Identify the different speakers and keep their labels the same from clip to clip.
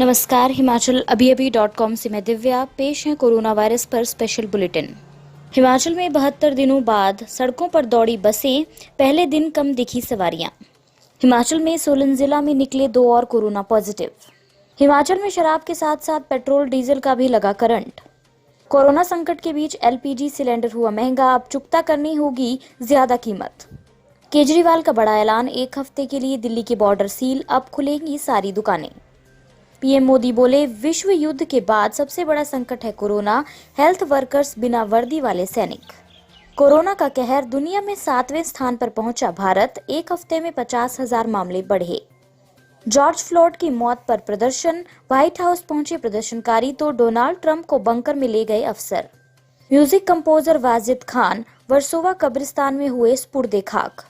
Speaker 1: नमस्कार, हिमाचल अभी.com से मैं दिव्या। पेश है कोरोना वायरस पर स्पेशल बुलेटिन। हिमाचल में 72 दिनों बाद सड़कों पर दौड़ी बसें, पहले दिन कम दिखी सवारियां। हिमाचल में सोलन जिला में निकले 2 और कोरोना पॉजिटिव। हिमाचल में शराब के साथ साथ पेट्रोल डीजल का भी लगा करंट। कोरोना संकट के बीच एलपीजी सिलेंडर हुआ महंगा, अब चुकता करनी होगी ज्यादा कीमत। केजरीवाल का बड़ा ऐलान, 1 हफ्ते के लिए दिल्ली के बॉर्डर सील, अब खुलेंगी सारी दुकानें। पीएम मोदी बोले, विश्व युद्ध के बाद सबसे बड़ा संकट है कोरोना, हेल्थ वर्कर्स बिना वर्दी वाले सैनिक। कोरोना का कहर, दुनिया में 7वें स्थान पर पहुंचा भारत, 1 हफ्ते में 50,000 मामले बढ़े। जॉर्ज फ्लोयड की मौत पर प्रदर्शन, व्हाइट हाउस पहुंचे प्रदर्शनकारी तो डोनाल्ड ट्रंप को बंकर में ले गए अफसर। म्यूजिक कंपोजर वाजिद खान वर्सोवा कब्रिस्तान में हुए स्पुर्दे खाक।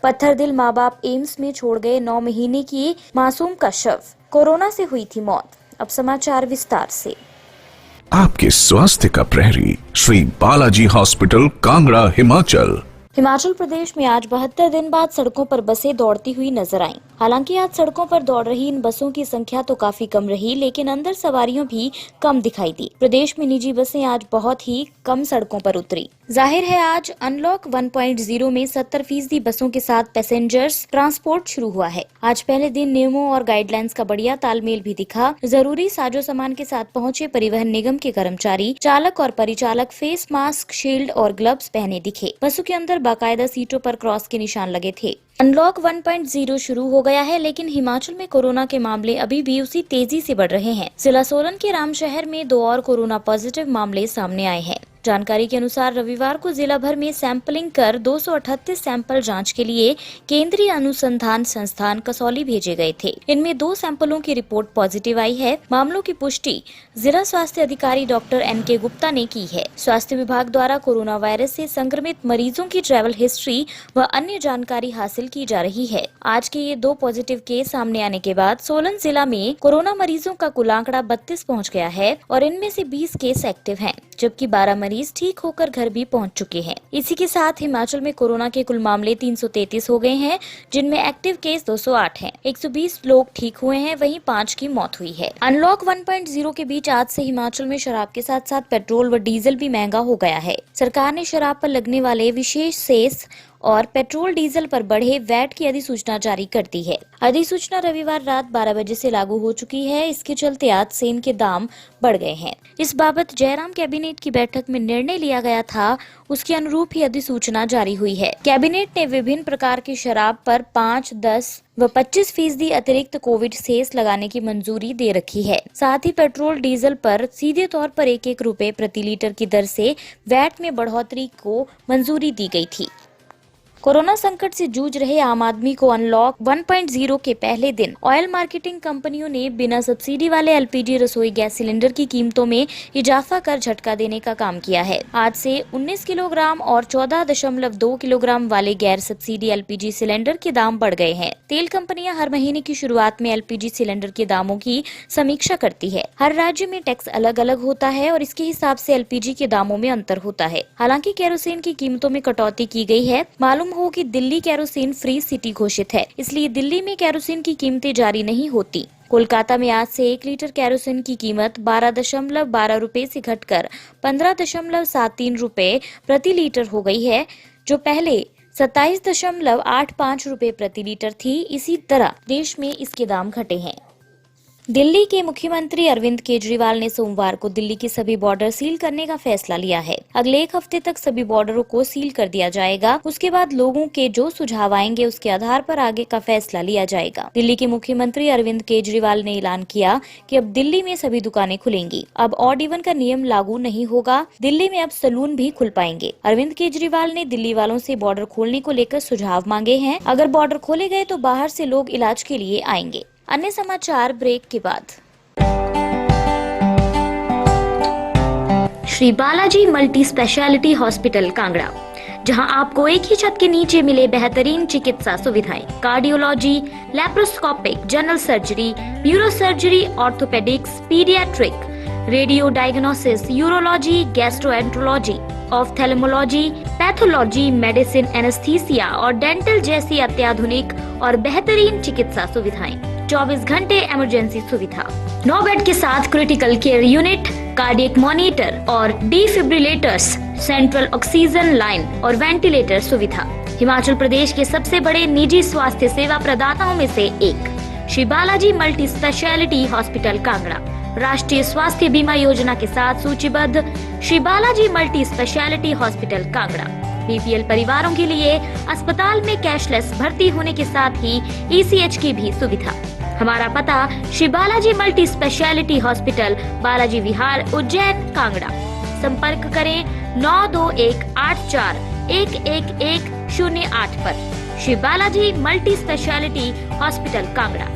Speaker 1: पत्थर दिल माँ बाप एम्स में छोड़ गए 9 महीने की मासूम का शव, कोरोना से हुई थी मौत। अब समाचार विस्तार से।
Speaker 2: आपके स्वास्थ्य का प्रहरी श्री बालाजी हॉस्पिटल, कांगड़ा, हिमाचल।
Speaker 1: हिमाचल प्रदेश में आज 72 दिन बाद सड़कों पर बसें दौड़ती हुई नजर आईं। हालांकि आज सड़कों पर दौड़ रही इन बसों की संख्या तो काफी कम रही, लेकिन अंदर सवारियों भी कम दिखाई दी। प्रदेश में निजी बसें आज बहुत ही कम सड़कों पर उतरी। जाहिर है, आज अनलॉक 1.0 में 70% बसों के साथ पैसेंजर्स ट्रांसपोर्ट शुरू हुआ है। आज पहले दिन नियमों और गाइडलाइंस का बढ़िया तालमेल भी दिखा। जरूरी साजो सामान के साथ पहुंचे परिवहन निगम के कर्मचारी, चालक और परिचालक फेस मास्क, शील्ड और ग्लव्स पहने दिखे। बसों के अंदर बाकायदा सीटों पर क्रॉस के निशान लगे थे। अनलॉक 1.0 शुरू हो गया है, लेकिन हिमाचल में कोरोना के मामले अभी भी उसी तेजी से बढ़ रहे हैं। जिला सोलन के रामशहर में 2 और कोरोना पॉजिटिव मामले सामने आए हैं। जानकारी के अनुसार रविवार को जिला भर में सैंपलिंग कर 238 सैंपल जांच के लिए केंद्रीय अनुसंधान संस्थान कसौली भेजे गए थे। इनमें 2 सैंपलों की रिपोर्ट पॉजिटिव आई है। मामलों की पुष्टि जिला स्वास्थ्य अधिकारी डॉक्टर एनके गुप्ता ने की है। स्वास्थ्य विभाग द्वारा कोरोना वायरस से संक्रमित मरीजों की ट्रैवल हिस्ट्री व अन्य जानकारी हासिल की जा रही है। आज के ये 2 पॉजिटिव केस सामने आने के बाद सोलन जिला में कोरोना मरीजों का कुल आंकड़ा 32 पहुँच गया है और इनमें से 20 केस एक्टिव हैं, जबकि 12 मरीज ठीक होकर घर भी पहुंच चुके हैं। इसी के साथ हिमाचल में कोरोना के कुल मामले 333 हो गए हैं, जिनमें एक्टिव केस 208 हैं। 120 लोग ठीक हुए हैं, वहीं 5 की मौत हुई है। अनलॉक 1.0 के बीच आज से हिमाचल में शराब के साथ साथ पेट्रोल व डीजल भी महंगा हो गया है। सरकार ने शराब पर लगने वाले विशेष सेस और पेट्रोल डीजल पर बढ़े वैट की अधिसूचना जारी कर दी है। अधिसूचना रविवार रात 12 बजे से लागू हो चुकी है। इसके चलते आज से इनके दाम बढ़ गए हैं। इस बाबत जयराम कैबिनेट की बैठक में निर्णय लिया गया था, उसके अनुरूप ही अधिसूचना जारी हुई है। कैबिनेट ने विभिन्न प्रकार की शराब पर 5, 10 व 25% अतिरिक्त कोविड सेस लगाने की मंजूरी दे रखी है। साथ ही पेट्रोल डीजल पर सीधे तौर पर 1-1 रुपए प्रति लीटर की दर से वैट में बढ़ोतरी को मंजूरी दी गई थी। कोरोना संकट से जूझ रहे आम आदमी को अनलॉक 1.0 के पहले दिन ऑयल मार्केटिंग कंपनियों ने बिना सब्सिडी वाले एलपीजी रसोई गैस सिलेंडर की कीमतों में इजाफा कर झटका देने का काम किया है। आज से 19 किलोग्राम और 14.2 किलोग्राम वाले गैर सब्सिडी एलपीजी सिलेंडर के दाम बढ़ गए हैं। तेल कंपनियां हर महीने की शुरुआत में एलपीजी सिलेंडर के दामों की समीक्षा करती है। हर राज्य में टैक्स अलग अलग होता है और इसके हिसाब से एलपीजी के दामों में अंतर होता है। हालांकि केरोसिन की कीमतों में कटौती की गई है। मालूम हो कि दिल्ली केरोसिन फ्री सिटी घोषित है, इसलिए दिल्ली में केरोसिन की कीमतें जारी नहीं होती। कोलकाता में आज से 1 लीटर केरोसिन की कीमत 12.12 रुपए से घटकर 15.73 रुपए प्रति लीटर हो गई है, जो पहले 27.85 रुपए प्रति लीटर थी। इसी तरह देश में इसके दाम घटे हैं। दिल्ली के मुख्यमंत्री अरविंद केजरीवाल ने सोमवार को दिल्ली के सभी बॉर्डर सील करने का फैसला लिया है। अगले 1 हफ्ते तक सभी बॉर्डरों को सील कर दिया जाएगा। उसके बाद लोगों के जो सुझाव आएंगे उसके आधार पर आगे का फैसला लिया जाएगा। दिल्ली के मुख्यमंत्री अरविंद केजरीवाल ने ऐलान किया कि अब दिल्ली में सभी दुकानें खुलेंगी। अब ऑड इवन का नियम लागू नहीं होगा। दिल्ली में अब सैलून भी खुल पाएंगे। अरविंद केजरीवाल ने दिल्ली वालों से बॉर्डर खोलने को लेकर सुझाव मांगे हैं। अगर बॉर्डर खोले गए तो बाहर से लोग इलाज के लिए आएंगे। अन्य समाचार ब्रेक के बाद। Shri Balaji multi speciality hospital, Kangra, जहां आपको एक ही छत के नीचे मिले बेहतरीन चिकित्सा सुविधाएं, cardiology, laparoscopic, general surgery, neuro surgery, orthopaedics, paediatric, radio diagnosis, urology, gastroenterology, ophthalmology, pathology, medicine, anaesthesia और डेंटल जैसी अत्याधुनिक और बेहतरीन चिकित्सा सुविधाएं। 24 घंटे इमरजेंसी सुविधा, 9 बेड के साथ critical care unit, cardiac monitor और डिफिब्रिलेटर्स, सेंट्रल ऑक्सीजन लाइन और वेंटिलेटर सुविधा। हिमाचल प्रदेश के सबसे बड़े निजी स्वास्थ्य सेवा प्रदाताओं में से एक Shri Balaji multi speciality hospital Kangra राष्ट्रीय स्वास्थ्य बीमा योजना के साथ सूचीबद्ध Shri Balaji multi speciality hospital Kangra BPL परिवारों के लिए अस्पताल में कैशलेस भर्ती होने के साथ ही ईसीएच की भी सुविधा। हमारा पता Shri Balaji multi speciality hospital, Balaji Vihar, Ujjain, Kangra. संपर्क करें 9218411108 पर। Shri Balaji multi speciality hospital Kangra.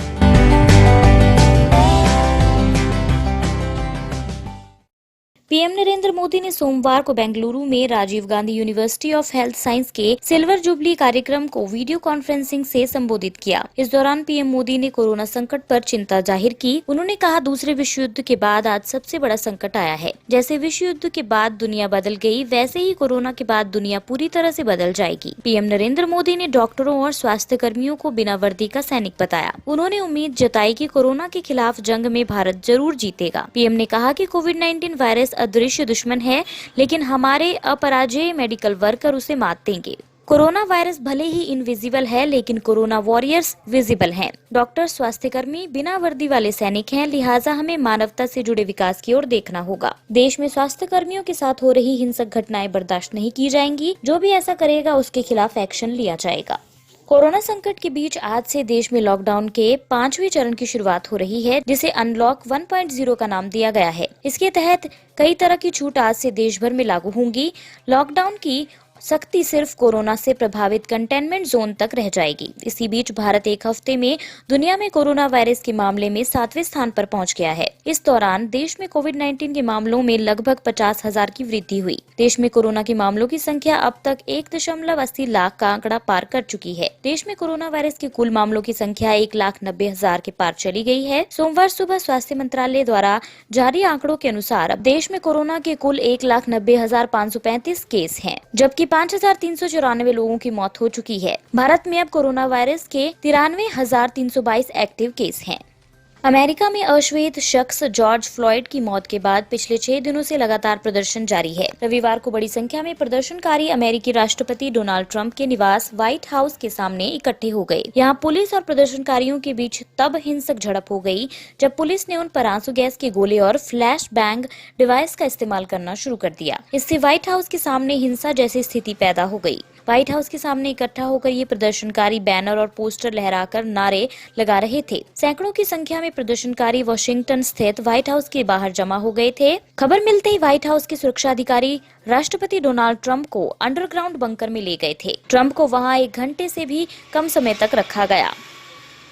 Speaker 1: PM Narendra Modi ने सोमवार को बेंगलुरु में Rajiv Gandhi university of health science के सिल्वर जुबली कार्यक्रम को वीडियो कॉन्फ्रेंसिंग से संबोधित किया। इस दौरान पीएम मोदी ने कोरोना संकट पर चिंता जाहिर की। उन्होंने कहा, दूसरे विश्व युद्ध के बाद आज सबसे बड़ा संकट आया है। जैसे विश्व युद्ध के बाद दुनिया बदल गई, वैसे ही कोरोना के बाद दुनिया पूरी तरह से बदल जाएगी। पीएम नरेंद्र मोदी ने डॉक्टरों और स्वास्थ्य कर्मियों को बिना वर्दी का सैनिक बताया। उन्होंने उम्मीद जताई कि कोरोना के खिलाफ जंग में भारत जरूर जीतेगा। पीएम ने कहा कि कोविड-19 वायरस अदृश्य दुश्मन है, लेकिन हमारे अपराजेय मेडिकल वर्कर उसे मात देंगे। कोरोना वायरस भले ही इनविजिबल है, लेकिन कोरोना वॉरियर्स विजिबल हैं। डॉक्टर, स्वास्थ्य कर्मी बिना वर्दी वाले सैनिक हैं, लिहाजा हमें मानवता से जुड़े विकास की ओर देखना होगा। देश में स्वास्थ्य कर्मियों के साथ हो रही हिंसक घटनाएं बर्दाश्त नहीं की जाएंगी। जो भी ऐसा करेगा उसके खिलाफ एक्शन लिया जाएगा। कोरोना संकट के बीच आज से देश में लॉकडाउन के 5वें चरण की शुरुआत हो रही है, जिसे अनलॉक 1.0 का नाम दिया गया है। इसके तहत कई तरह की छूट आज से देश भर में लागू होंगी। लॉकडाउन की सख्ती सिर्फ कोरोना से प्रभावित कंटेनमेंट जोन तक रह जाएगी। इसी बीच भारत एक हफ्ते में दुनिया में कोरोना वायरस के मामले में 7वें स्थान पर पहुंच गया है। इस दौरान देश में कोविड-19 के मामलों में लगभग 50,000 की वृद्धि हुई। देश में कोरोना के मामलों की संख्या अब तक 1.80 लाख का आंकड़ा पार कर चुकी है। देश में कोरोना वायरस के कुल मामलों की संख्या 1,90,000 के पार चली गई है। सोमवार सुबह स्वास्थ्य मंत्रालय द्वारा जारी आंकड़ों के अनुसार अब देश में कोरोना के कुल 1,90,535 केस हैं, जबकि 5,394 लोगों की मौत हो चुकी है। भारत में अब कोरोना वायरस के 93,322 एक्टिव केस हैं। अमेरिका में अश्वेत शख्स जॉर्ज फ्लॉयड की मौत के बाद पिछले 6 दिनों से लगातार प्रदर्शन जारी है। रविवार को बड़ी संख्या में प्रदर्शनकारी अमेरिकी राष्ट्रपति डोनाल्ड ट्रंप के निवास व्हाइट हाउस के सामने इकट्ठे हो गए। यहां पुलिस और प्रदर्शनकारियों के बीच तब हिंसक झड़प हो गई जब पुलिस ने उन पर आंसू गैस के गोले और फ्लैश बैंग डिवाइस का इस्तेमाल करना शुरू कर दिया। इससे व्हाइट हाउस के सामने हिंसा जैसी स्थिति पैदा हो गई। व्हाइट हाउस के सामने इकट्ठा होकर ये प्रदर्शनकारी बैनर और पोस्टर लहराकर नारे लगा रहे थे। सैकड़ों की संख्या में प्रदर्शनकारी वॉशिंगटन स्थित व्हाइट हाउस के बाहर जमा हो गए थे। खबर मिलते ही व्हाइट हाउस के सुरक्षा अधिकारी राष्ट्रपति डोनाल्ड ट्रंप को अंडरग्राउंड बंकर में ले गए थे। ट्रंप को वहां 1 घंटे से भी कम समय तक रखा गया।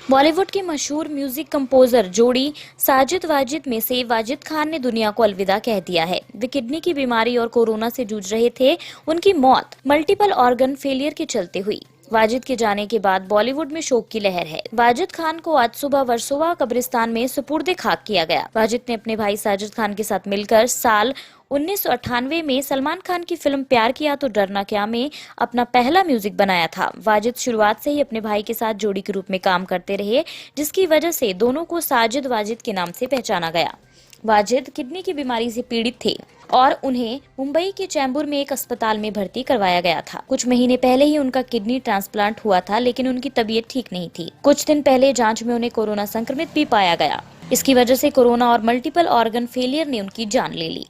Speaker 1: बॉलीवुड के मशहूर म्यूजिक कंपोजर जोड़ी साजिद वाजिद में से वाजिद खान ने दुनिया को अलविदा कह दिया है। वे किडनी की बीमारी और कोरोना से जूझ रहे थे। उनकी मौत मल्टीपल ऑर्गन फेलियर के चलते हुई। वाजिद के जाने के बाद बॉलीवुड में शोक की लहर है। वाजिद खान को आज सुबह वर्सोवा कब्रिस्तान में सुपुर्दे खाक किया गया। वाजिद ने अपने भाई साजिद खान के साथ मिलकर साल 1998 में सलमान खान की फिल्म प्यार किया तो डरना क्या में अपना पहला म्यूजिक बनाया था। वाजिद शुरुआत से ही अपने भाई के साथ जोड़ी के रूप में काम करते रहे, जिसकी वजह से दोनों को साजिद वाजिद के नाम से पहचाना गया। वाजिद किडनी की बीमारी से पीड़ित थे और उन्हें मुंबई के चैम्बूर में एक अस्पताल में भर्ती करवाया गया था। कुछ महीने पहले ही उनका किडनी ट्रांसप्लांट हुआ था, लेकिन उनकी तबीयत ठीक नहीं थी। कुछ दिन पहले जांच में उन्हें कोरोना संक्रमित भी पाया गया। इसकी वजह से कोरोना और मल्टीपल ऑर्गन फेलियर ने उनकी जान ले ली।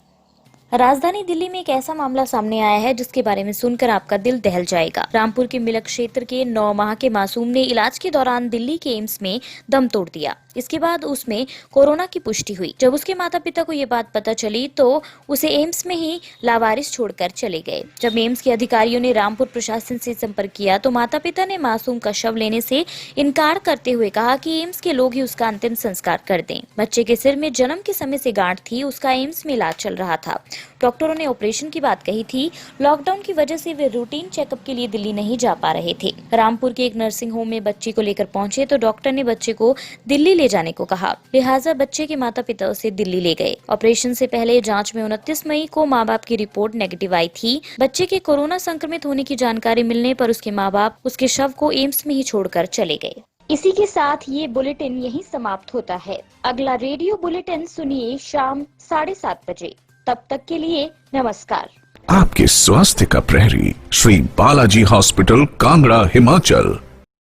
Speaker 1: राजधानी दिल्ली में एक ऐसा मामला सामने आया है जिसके बारे में सुनकर आपका दिल दहल जाएगा। रामपुर के मिलक क्षेत्र के 9 माह के मासूम ने इलाज के दौरान दिल्ली के एम्स में दम तोड़ दिया। इसके बाद उसमें कोरोना की पुष्टि हुई। जब उसके माता पिता को ये बात पता चली तो उसे एम्स में ही लावारिस छोड़कर चले गए। जब एम्स के अधिकारियों ने रामपुर प्रशासन से संपर्क किया तो माता पिता ने मासूम का शव लेने से इनकार करते हुए कहा कि एम्स के लोग ही उसका अंतिम संस्कार कर दें। बच्चे के सिर में जन्म के समय से गांठ थी, उसका एम्स में इलाज चल रहा था। डॉक्टरों ने ऑपरेशन की बात कही थी। लॉकडाउन की वजह से वे रूटीन चेकअप के लिए दिल्ली नहीं जा पा रहे थे। रामपुर के एक नर्सिंग होम में बच्ची को लेकर पहुंचे तो डॉक्टर ने बच्चे को दिल्ली ले जाने को कहा, लिहाजा बच्चे के माता पिता उसे दिल्ली ले गए। ऑपरेशन से पहले जांच में 29 मई को माँ बाप की रिपोर्ट नेगेटिव आई थी। बच्चे के कोरोना संक्रमित होने की जानकारी मिलने पर उसके माँ बाप उसके शव को एम्स में ही छोड़कर चले गए। इसी के साथ ये बुलेटिन यहीं समाप्त होता है। अगला रेडियो बुलेटिन सुनिए शाम 7:30 बजे। तब तक के लिए नमस्कार।
Speaker 2: आपके स्वास्थ्य का प्रहरी श्री बालाजी हॉस्पिटल, कांगड़ा, हिमाचल।